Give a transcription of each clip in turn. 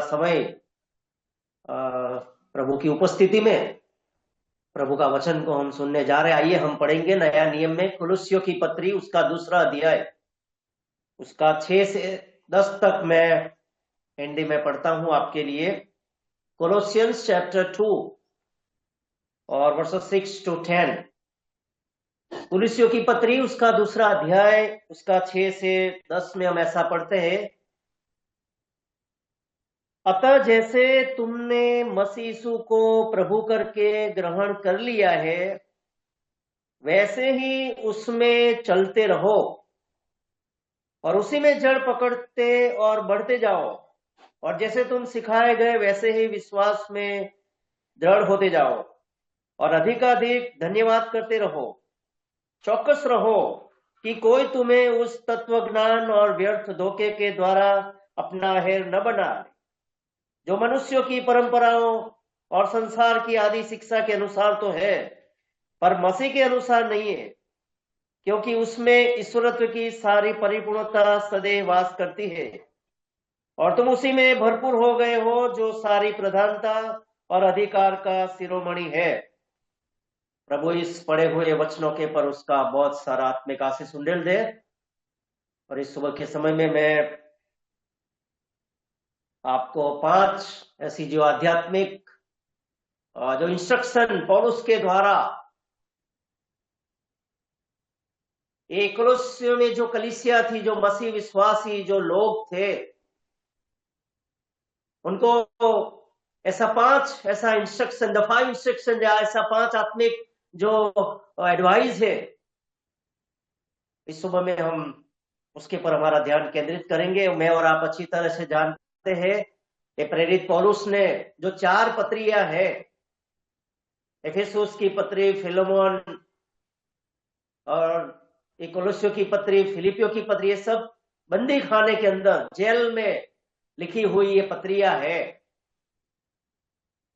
समय प्रभु की उपस्थिति में प्रभु का वचन को हम सुनने जा रहे हैं। आइए हम पढ़ेंगे नया नियम में कुलुस्सियों की पत्री, उसका दूसरा अध्याय, उसका 6 से 10 तक मैं हिंदी में पढ़ता हूं आपके लिए। कोलोसियंस चैप्टर 2 और वर्सेस 6 to 10। कुलुस्सियों की पत्री, उसका दूसरा अध्याय, उसका 6 से 10 में हम ऐसा पढ़ते हैं। अतः जैसे तुमने मसीह यीशु को प्रभु करके ग्रहण कर लिया है, वैसे ही उसमें चलते रहो और उसी में जड़ पकड़ते और बढ़ते जाओ। और जैसे तुम सिखाए गए वैसे ही विश्वास में दृढ़ होते जाओ और अधिकाधिक धन्यवाद करते रहो। चौकस रहो कि कोई तुम्हें उस तत्व ज्ञान और व्यर्थ धोखे के द्वारा अपना हेर न बना, जो मनुष्यों की परंपराओं और संसार की आदि शिक्षा के अनुसार तो है, पर मसीह के अनुसार नहीं है, क्योंकि उसमें ईश्वरत्व की सारी परिपूर्णता सदैव वास करती है और तुम उसी में भरपूर हो गए हो, जो सारी प्रधानता और अधिकार का शिरोमणि है। प्रभु इस पढ़े हुए वचनों के पर उसका बहुत सारा आत्मिक आशीष उंडेल दे। और इस सुबह के समय में मैं आपको 5 ऐसी जो आध्यात्मिक जो इंस्ट्रक्शन पौलुस के द्वारा एक कोलोसियों में जो कलीसिया थी, जो मसीह विश्वासी जो लोग थे, उनको ऐसा 5 ऐसा इंस्ट्रक्शन, द 5 इंस्ट्रक्शन, या ऐसा 5 आत्मिक जो एडवाइस है, इस सुबह में हम उसके पर हमारा ध्यान केंद्रित करेंगे। मैं और आप अच्छी तरह से जानते हैं कि प्रेरित पौलुस ने जो 4 पत्रियां है, एफेसुस की पत्री, फिलेमोन और कोलोसियों की पत्री, फिलिपियों की पत्री, ये सब बंदी खाने के अंदर जेल में लिखी हुई ये पत्रियां है।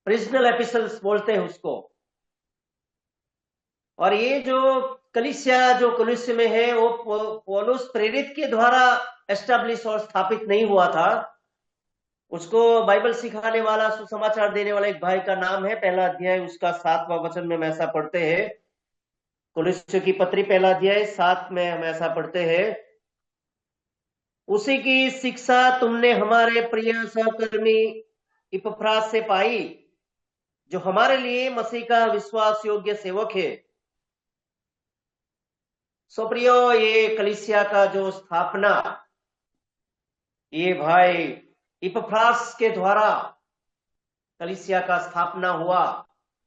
प्रिजनल एपिसल्स बोलते हैं उसको। और ये जो कलीसिया जो कुलुस्से में है, वो पौलुस प्रेरित के द्वारा एस्टेब्लिश और स्थापित नहीं हुआ था। उसको बाइबल सिखाने वाला, सुसमाचार देने वाला एक भाई का नाम है। पहला अध्याय उसका 7वां वचन में हम ऐसा पढ़ते हैं। कुलुस्से की पत्री पहला अध्याय 7 में हम ऐसा पढ़ते हैं, उसी की शिक्षा तुमने हमारे प्रिय सहकर्मी इपफ्रास से पाई, जो हमारे लिए मसीह का विश्वास योग्य सेवक है। सो प्रियो, ये कलीसिया का जो स्थापना ये भाई इपफ्रास के द्वारा कलीसिया का स्थापना हुआ।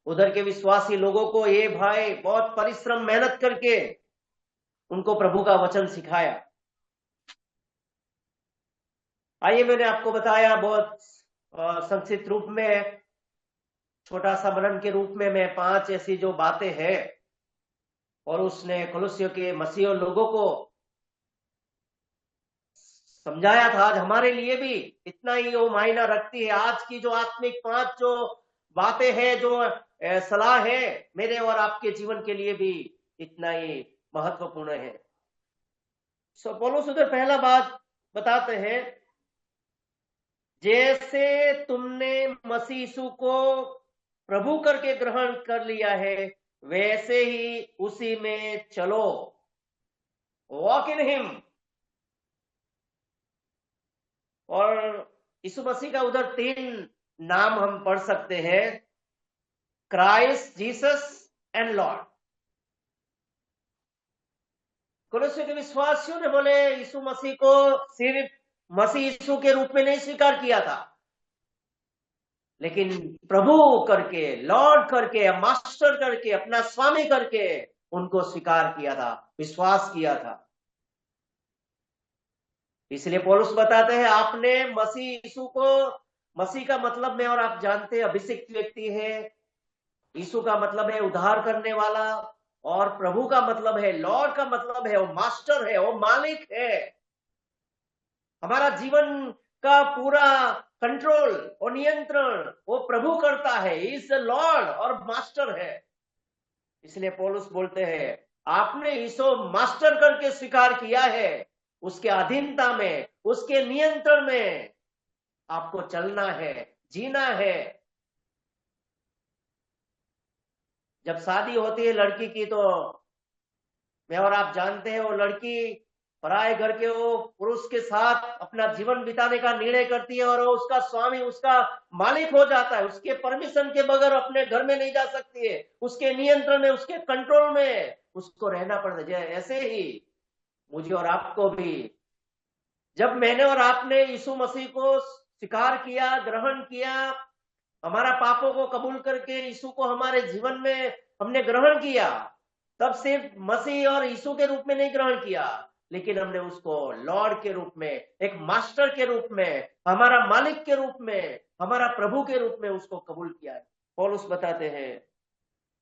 उधर के विश्वासी लोगों को ये भाई बहुत परिश्रम मेहनत करके उनको प्रभु का वचन सिखाया। आइए, मैंने आपको बताया बहुत संक्षिप्त रूप में, छोटा सा मनन के रूप में, मैं 5 ऐसी जो बातें हैं और उसने कुलुस्सियों के मसीह लोगों को समझाया था। आज हमारे लिए भी इतना ही वो मायना रखती है। आज की जो आत्मिक 5 जो बातें हैं, जो सलाह है, मेरे और आपके जीवन के लिए भी इतना ही महत्वपूर्ण है। सो पौलुस उधर पहला बात बताते हैं, जैसे तुमने मसीह यीशु को प्रभु करके ग्रहण कर लिया है, वैसे ही उसी में चलो। Walk in him. और यीशु मसीह का उधर 3 नाम हम पढ़ सकते हैं, क्राइस्ट, जीसस एंड लॉर्ड। कुलुस्सियों के विश्वासियों ने बोले यीशु मसीह को सिर्फ मसीह यीशु के रूप में नहीं स्वीकार किया था, लेकिन प्रभु करके, लॉर्ड करके, मास्टर करके, अपना स्वामी करके उनको स्वीकार किया था, विश्वास किया था। इसलिए पौलुस बताते हैं, आपने मसीह यीशु को, मसीह का मतलब में और आप जानते हैं अभिषिक्त व्यक्ति है, यीशु का मतलब है उद्धार करने वाला, और प्रभु का मतलब है, लॉर्ड का मतलब है वो मास्टर है, वो मालिक है। हमारा जीवन का पूरा कंट्रोल और नियंत्रण वो प्रभु करता है। इज लॉर्ड और मास्टर है। इसलिए पौलुस बोलते हैं, आपने यीशु मास्टर करके स्वीकार किया है, उसके अधीनता में, उसके नियंत्रण में आपको चलना है, जीना है। जब शादी होती है लड़की की, तो मैं और आप जानते हैं वो लड़की पराए घर के वो पुरुष के साथ अपना जीवन बिताने का निर्णय करती है, और वो उसका स्वामी, उसका मालिक हो जाता है। उसके परमिशन के बगैर अपने घर में नहीं जा सकती है, उसके नियंत्रण में, उसके कंट्रोल में उसको रहना पड़ता है। ऐसे ही मुझे और आपको भी, जब मैंने और आपने यीशु मसीह को स्वीकार किया, ग्रहण किया, हमारा पापों को कबूल करके यीशु को हमारे जीवन में हमने ग्रहण किया, तब सिर्फ मसीह और यीशु के रूप में नहीं ग्रहण किया, लेकिन हमने उसको लॉर्ड के रूप में, एक मास्टर के रूप में, हमारा मालिक के रूप में, हमारा प्रभु के रूप में उसको कबूल किया है। पौलुस बताते हैं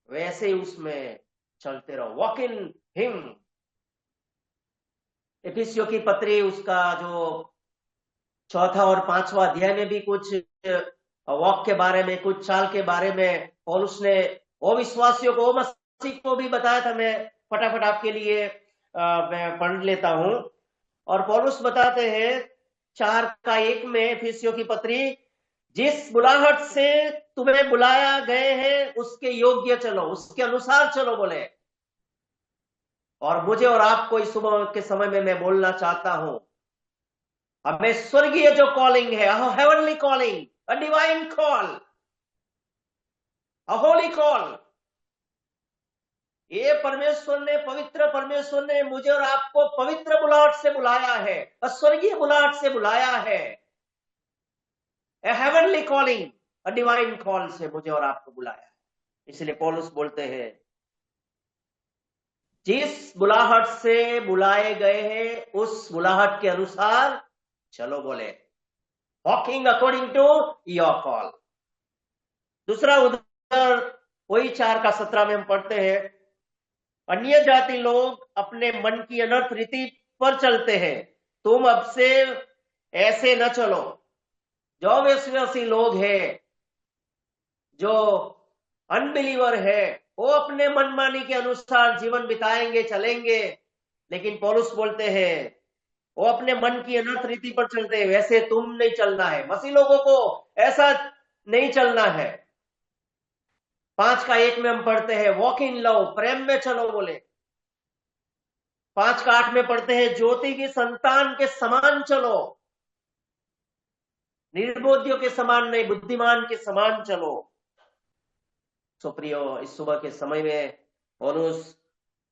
वैसे ही उसमें चलते रहो, वॉक इन हिम। इफिसियों की पत्री उसका जो चौथा और पांचवा अध्याय में भी कुछ वॉक के बारे में, कुछ चाल के बारे में पौलुस ने वो विश्वासियों को, वो मसीह को भी बताया था। मैं फटाफट आपके लिए मैं पढ़ लेता हूं। और पौलुस बताते हैं 4:1 में इफिसियों की पत्री, जिस बुलाहट से तुम्हें बुलाया गए हैं उसके योग्य चलो, उसके अनुसार चलो बोले। और मुझे और आपको इस सुबह के समय में मैं बोलना चाहता हूं, हमें स्वर्गीय जो कॉलिंग है, heavenly calling, a divine call, a Holi call, ये परमेश्वर ने, पवित्र परमेश्वर ने मुझे और आपको पवित्र बुलाहट से बुलाया है, स्वर्गीय बुलाहट से बुलाया है। ए heavenly calling, a divine call से मुझे और आपको बुलाया है। इसलिए पौलुस बोलते हैं जिस बुलाहट से बुलाए गए हैं उस बुलाहट के अनुसार चलो बोले, walking according to your call. दूसरा उधर वही 4:17 में हम पढ़ते हैं, अन्य जाति लोग अपने मन की अनर्थ रीति पर चलते हैं, तुम अब से ऐसे न चलो। जो विश्वासी लोग हैं, जो अनबिलीवर है, वो अपने मनमानी के अनुसार जीवन बिताएंगे, चलेंगे। लेकिन पौलुस बोलते हैं वो अपने मन की अनर्थ रीति पर चलते हैं, वैसे तुम नहीं चलना है। मसीह लोगों को ऐसा नहीं चलना है। 5:1 में हम पढ़ते हैं वॉक इन लव, प्रेम में चलो बोले। 5:8 में पढ़ते हैं ज्योति की संतान के समान चलो, निर्बोधियों के समान नहीं, बुद्धिमान के समान चलो। सो प्रियो, इस सुबह के समय में और उस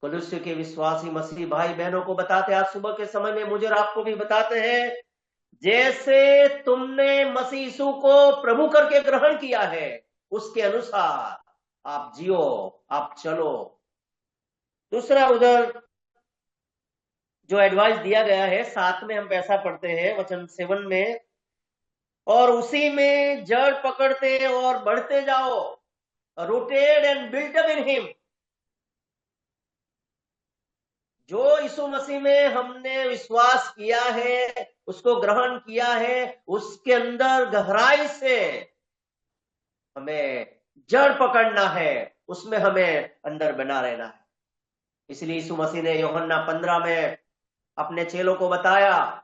कुलुस्य के विश्वासी मसीह भाई बहनों को बताते, आज सुबह के समय में मुझे और आपको भी बताते हैं, जैसे तुमने मसीह यीशु को प्रभु करके ग्रहण किया है उसके अनुसार आप जियो, आप चलो। दूसरा उधर जो एडवाइस दिया गया है 7 में हम ऐसा पढ़ते हैं, वचन 7 में, और उसी में जड़ पकड़ते और बढ़ते जाओ, rooted and built up in him. जो यीशु मसीह में हमने विश्वास किया है, उसको ग्रहण किया है, उसके अंदर गहराई से हमें जड़ पकड़ना है, उसमें हमें अंदर बना रहना है। इसलिए यीशु मसीह ने यूहन्ना 15 में अपने चेलों को बताया,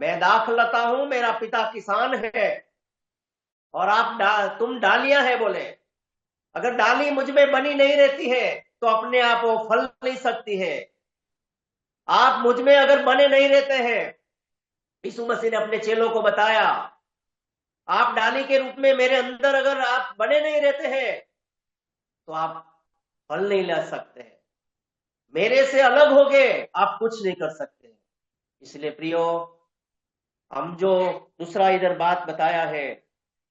मैं दाख लता हूं, मेरा पिता किसान है और तुम डालियां है बोले। अगर डाली मुझ में बनी नहीं रहती है तो अपने आप वो फल नहीं सकती है। आप मुझ में अगर बने नहीं रहते हैं, यीशु मसीह ने अपने चेलों को बताया, आप डाली के रूप में मेरे अंदर अगर आप बने नहीं रहते हैं तो आप फल नहीं ला सकते हैं। मेरे से अलग हो गए आप कुछ नहीं कर सकते। इसलिए प्रियो, हम जो दूसरा इधर बात बताया है,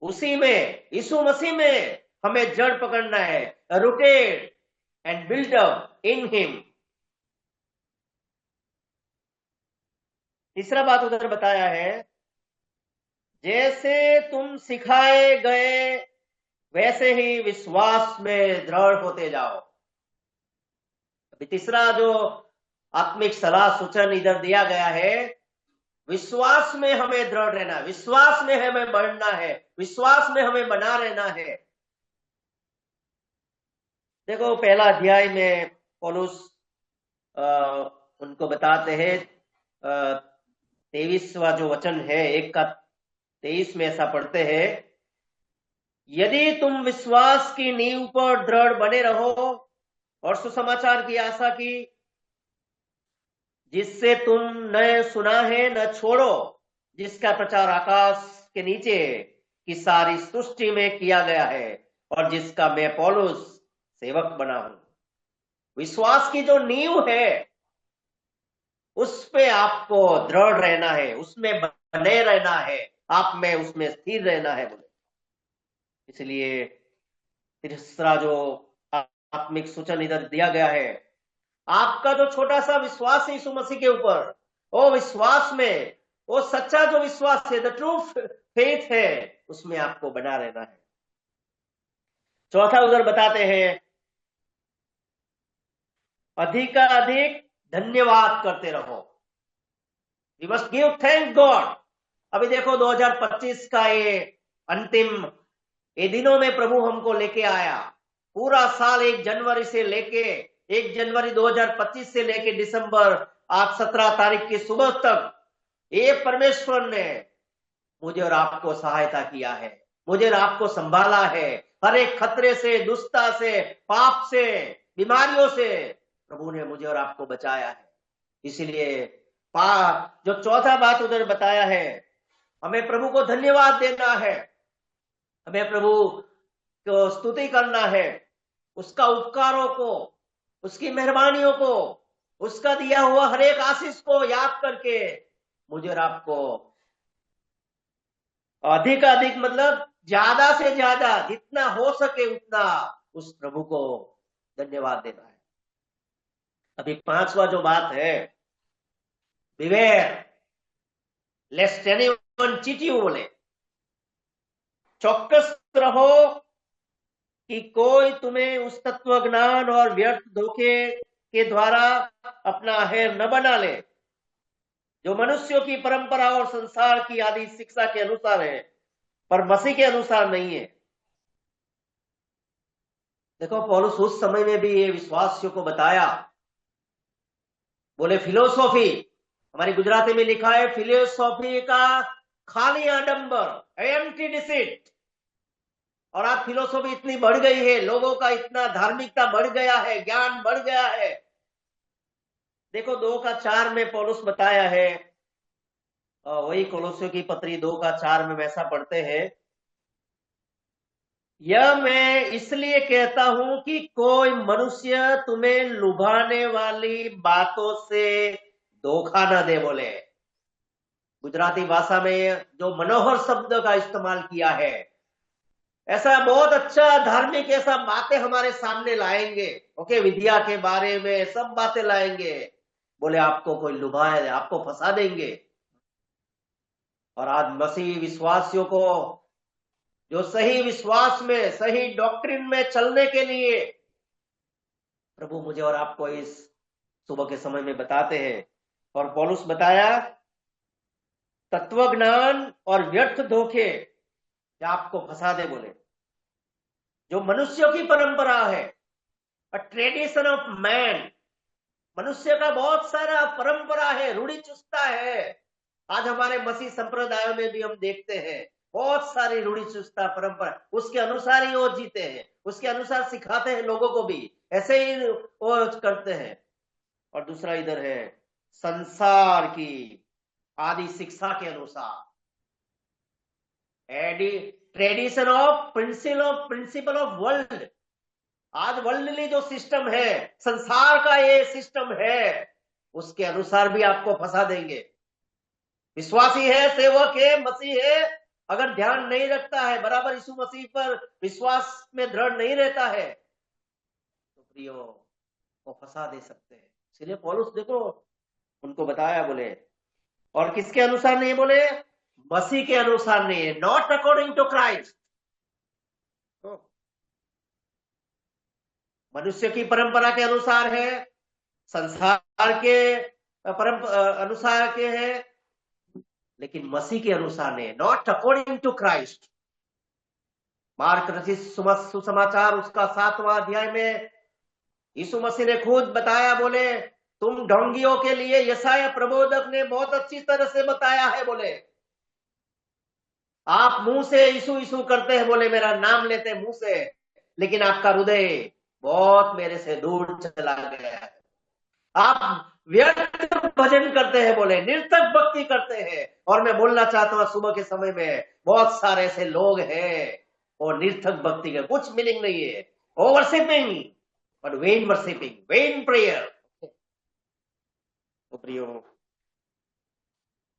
उसी में, यीशु मसीह में हमें जड़ पकड़ना है, rooted and built up in him. तीसरा बात उधर बताया है, जैसे तुम सिखाए गए वैसे ही विश्वास में दृढ़ होते जाओ। अभी तीसरा जो आत्मिक सलाह सूचन इधर दिया गया है, विश्वास में हमें दृढ़ रहना है, विश्वास में हमें बढ़ना है, विश्वास में हमें बना रहना है। देखो पहला अध्याय में पौलुस उनको बताते हैं, 23वां जो वचन है 1 का 23 में ऐसा पढ़ते हैं, यदि तुम विश्वास की नींव पर दृढ़ बने रहो और सुसमाचार की आशा की जिससे तुम न सुना है न छोड़ो, जिसका प्रचार आकाश के नीचे की सारी सृष्टि में किया गया है और जिसका मैं पौलुस सेवक बना हूं। विश्वास की जो नींव है उस पे आपको दृढ़ रहना है, उसमें बने रहना है, आप में उसमें स्थिर रहना है बोले। इसलिए तीसरा जो आत्मिक सूचन इधर दिया गया है, आपका जो छोटा सा विश्वास है यीशु मसीह के ऊपर, वो विश्वास में, वो सच्चा जो विश्वास है, द ट्रू फेथ है, उसमें आपको बना रहना है। चौथा उधर बताते हैं, अधिक धन्यवाद करते रहो। We must give thank God. अभी देखो 2025 का ये अंतिम ये दिनों में प्रभु हमको लेके आया। पूरा साल 1 जनवरी से लेके 1 जनवरी 2025 से लेके दिसंबर आज 17 तारीख की सुबह तक ये परमेश्वर ने मुझे और आपको सहायता किया है, मुझे और आपको संभाला है। हर एक खतरे से, दुष्टता से, पाप से, बीमारियों से प्रभु ने मुझे और आपको बचाया है। इसलिए जो चौथा बात उधर बताया है, हमें प्रभु को धन्यवाद देना है, हमें प्रभु को स्तुति करना है, उसका उपकारों को, उसकी मेहरबानियों को, उसका दिया हुआ हर एक आशीष को याद करके मुझे और आपको अधिक मतलब ज्यादा से ज्यादा जितना हो सके उतना उस प्रभु को धन्यवाद देना है। अभी पांचवा जो बात है, बिवेयर लेस्ट एनीवन चीट यू बोले, चौकस रहो कि कोई तुम्हें उस तत्व ज्ञान और व्यर्थ धोखे के द्वारा अपना हेर न बना ले जो मनुष्यों की परंपरा और संसार की आदि शिक्षा के अनुसार है, पर मसीह के अनुसार नहीं है। देखो पौलुस उस समय में भी ये विश्वासियों को बताया, बोले फिलोसॉफी, हमारी गुजराती में लिखा है फिलोसॉफी का खाली आडंबर, एम्प्टी डिसीट। और आज फिलोसॉफी इतनी बढ़ गई है, लोगों का इतना धार्मिकता बढ़ गया है, ज्ञान बढ़ गया है। देखो 2:4 में पौलुस बताया है, वही कोलोसियों की पत्री 2:4 में वैसा पढ़ते हैं, यह मैं इसलिए कहता हूं कि कोई मनुष्य तुम्हें लुभाने वाली बातों से धोखा न दे। बोले गुजराती भाषा में जो मनोहर शब्द का इस्तेमाल किया है, ऐसा बहुत अच्छा धार्मिक ऐसा बातें हमारे सामने लाएंगे, ओके, विद्या के बारे में सब बातें लाएंगे। बोले आपको कोई लुभाए, आपको फंसा देंगे। और आज मसीह विश्वासियों को जो सही विश्वास में, सही डॉक्ट्रिन में चलने के लिए प्रभु मुझे और आपको इस सुबह के समय में बताते हैं। और पौलुस बताया तत्व ज्ञान और व्यर्थ धोखे आपको फंसा दे। बोले जो मनुष्यों की परंपरा है, ट्रेडिशन ऑफ मैन, मनुष्य का बहुत सारा परंपरा है, रूढ़ी चुस्ता है। आज हमारे मसीह संप्रदायों में भी हम देखते हैं बहुत सारी रूढ़ी चुस्ता परंपरा, उसके अनुसार ही वो जीते हैं, उसके अनुसार सिखाते हैं लोगों को भी, ऐसे ही वो करते हैं। और दूसरा इधर है संसार की आदि शिक्षा के अनुसार, tradition of principle of world. आज वर्ल्डली जो सिस्टम है, संसार का ये सिस्टम है, उसके अनुसार भी आपको फंसा देंगे। विश्वासी है, सेवक है, मसीह है, अगर ध्यान नहीं रखता है, बराबर यीशु मसीह पर विश्वास में दृढ़ नहीं रहता है, तो प्रियो वो फंसा दे सकते हैं। इसलिए पौलुस देखो उनको बताया, बोले और किसके अनुसार नहीं, बोले मसीह के अनुसार नहीं है, नॉट अकॉर्डिंग टू क्राइस्ट। मनुष्य की परंपरा के अनुसार है, संसार के अनुसार के है, लेकिन मसीह के अनुसार नहीं, not according to Christ. Mark रचित सुसमाचार उसका 7वां अध्याय में यीशु मसीह ने खुद बताया, बोले तुम ढोंगियों के लिए यशायाह प्रबोधक ने बहुत अच्छी तरह से बताया है, बोले आप मुंह से यीशु यीशु करते हैं, बोले मेरा नाम लेते हैं मुंह से, लेकिन आपका हृदय बहुत मेरे से दूर चला गया है। आप व्यर्थ भजन करते हैं, बोले निर्थक भक्ति करते हैं। और मैं बोलना चाहता हूं सुबह के समय में बहुत सारे ऐसे लोग हैं और निर्थक भक्ति का कुछ मीनिंग नहीं है, over shipping but when worshipping, when prayer. तो प्रियो,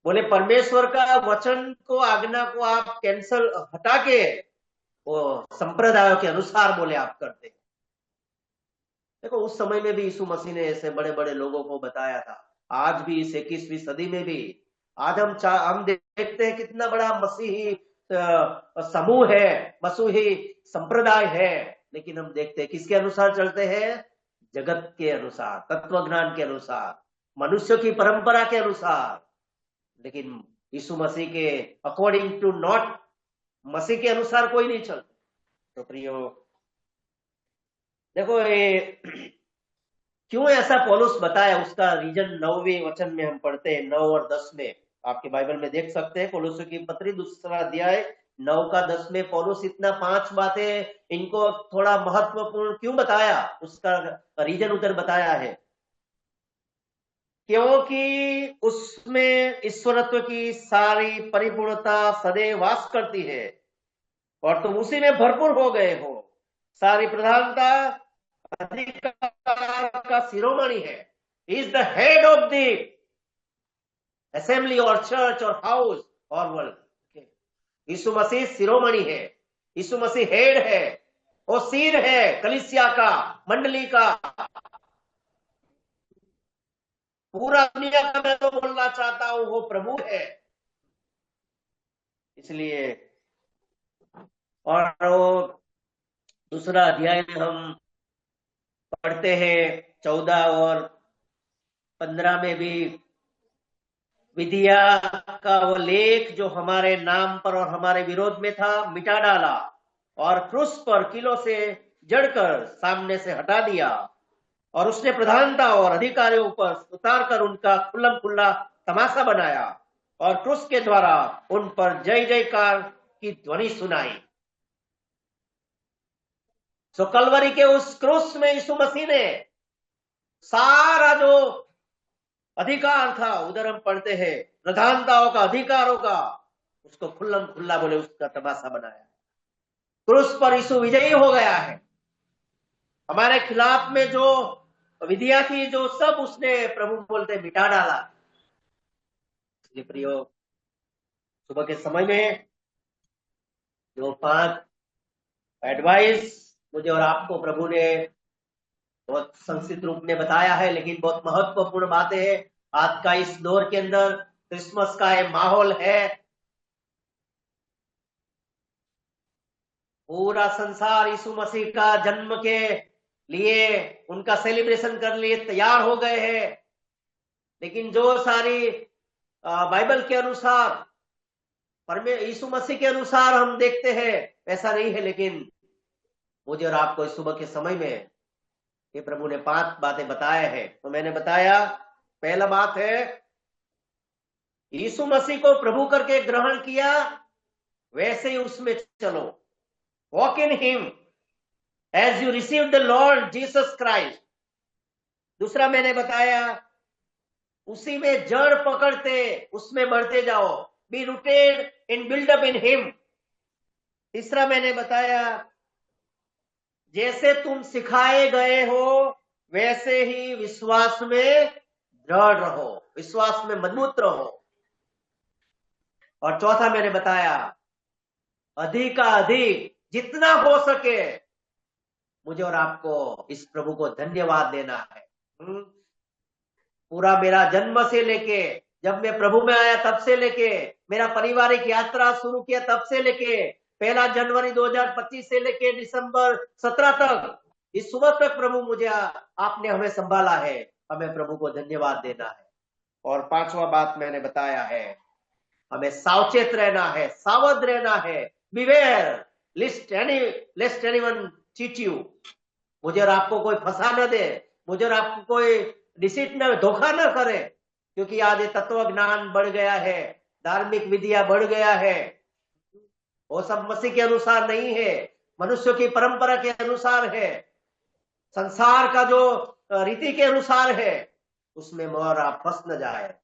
बोले परमेश्वर का वचन को, आज्ञा को आप कैंसल हटा के वो संप्रदायों के अनुसार बोले आप करते हैं। देखो उस समय में भी यीशु मसीह ने ऐसे बड़े बड़े लोगों को बताया था। आज भी इस 21वीं सदी में भी आज हम देखते हैं कितना बड़ा मसीही समूह है, मसीही संप्रदाय है, लेकिन हम देखते हैं किसके अनुसार चलते हैं? जगत के अनुसार, तत्व ज्ञान के अनुसार, मनुष्य की परंपरा के अनुसार। लेकिन यीशु मसीह के अकॉर्डिंग टू नॉट, मसीह के अनुसार कोई नहीं चलता। तो प्रियो देखो ये क्यों ऐसा पौलुस बताया, उसका रीजन 9वें वचन में हम पढ़ते हैं, 9 और 10 में आपके बाइबल में देख सकते हैं। पौलुस की पत्री 2 अध्याय 9 का 10 में पौलुस इतना 5 बातें इनको थोड़ा महत्वपूर्ण क्यों बताया, उसका रीजन उधर बताया है। क्योंकि उसमें ईश्वरत्व की सारी परिपूर्णता सदैव वास करती है और तुम उसी में भरपूर हो गए हो। सारी प्रधानता अधिकार का शिरोमणि है, is the head of the assembly और चर्च और हाउस और वर्ल्ड। यीशु मसीह शिरोमणि है, यीशु मसीह हेड है, वो सिर है कलीसिया का, मंडली का, पूरा दुनिया का। मैं तो बोलना चाहता हूं वो प्रभु है। इसलिए और वो 2 अध्याय में हम पढ़ते हैं 14 और 15 में भी विधिया का वो लेख जो हमारे नाम पर और हमारे विरोध में था मिटा डाला और क्रूस पर किलो से जड़कर सामने से हटा दिया और उसने प्रधानता और अधिकारियों पर उतार कर उनका खुल्लम खुल्ला तमाशा बनाया और क्रूस के द्वारा उन पर जय जयकार की ध्वनि सुनाई। सो कलवरी के उस क्रूस में यीशु मसीह ने सारा जो अधिकार था, उधर हम पढ़ते हैं प्रधानताओं का, अधिकारों का, उसको खुल्लम खुल्ला बोले उसका तमाशा बनाया। क्रूस पर यीशु विजयी हो गया है। हमारे खिलाफ में जो विधिया थी, जो सब उसने प्रभु बोलते मिटा डाला। इसलिए प्रियो सुबह के समय में जो 5 एडवाइस मुझे और आपको प्रभु ने बहुत संक्षिप्त रूप में बताया है, लेकिन बहुत महत्वपूर्ण बातें हैं। आज का इस दौर के अंदर क्रिसमस का एक माहौल है, पूरा संसार यीशु मसीह का जन्म के लिए उनका सेलिब्रेशन करने लिए तैयार हो गए हैं। लेकिन जो सारी बाइबल के अनुसार, यीशु मसीह के अनुसार हम देखते हैं ऐसा नहीं है। लेकिन मुझे और आपको इस सुबह के समय में ये प्रभु ने 5 बातें बताए हैं। तो मैंने बताया, पहला बात है यीशु मसीह को प्रभु करके ग्रहण किया, वैसे ही उसमें चलो, walk in him as you receive the Lord Jesus Christ. दूसरा मैंने बताया उसी में जड़ पकड़ते उसमें बढ़ते जाओ, be rooted in build up in him. तीसरा मैंने बताया जैसे तुम सिखाए गए हो वैसे ही विश्वास में दृढ़ रहो, विश्वास में मजबूत रहो। और चौथा मैंने बताया अधिक का अधिक जितना हो सके मुझे और आपको इस प्रभु को धन्यवाद देना है। पूरा मेरा जन्म से लेके, जब मैं प्रभु में आया तब से लेके, मेरा पारिवारिक यात्रा शुरू किया तब से लेके, 1 जनवरी 2025 से लेके दिसंबर 17 तक, इस सुबह तक प्रभु मुझे आपने हमें संभाला है। हमें प्रभु को धन्यवाद देना है। और 5वां बात मैंने बताया है हमें सावचेत रहना है, सावध रहना है। Beware list anyone cheat you. मुझे और आपको कोई फंसा न दे, मुझे और आपको कोई डिसीट न, धोखा न करे। क्योंकि आज ये तत्व ज्ञान बढ़ गया है, धार्मिक विधियां बढ़ गया है, वो सब मसीह के अनुसार नहीं है, मनुष्य की परंपरा के अनुसार है, संसार का जो रीति के अनुसार है, उसमें मोर आप फंस न जाए।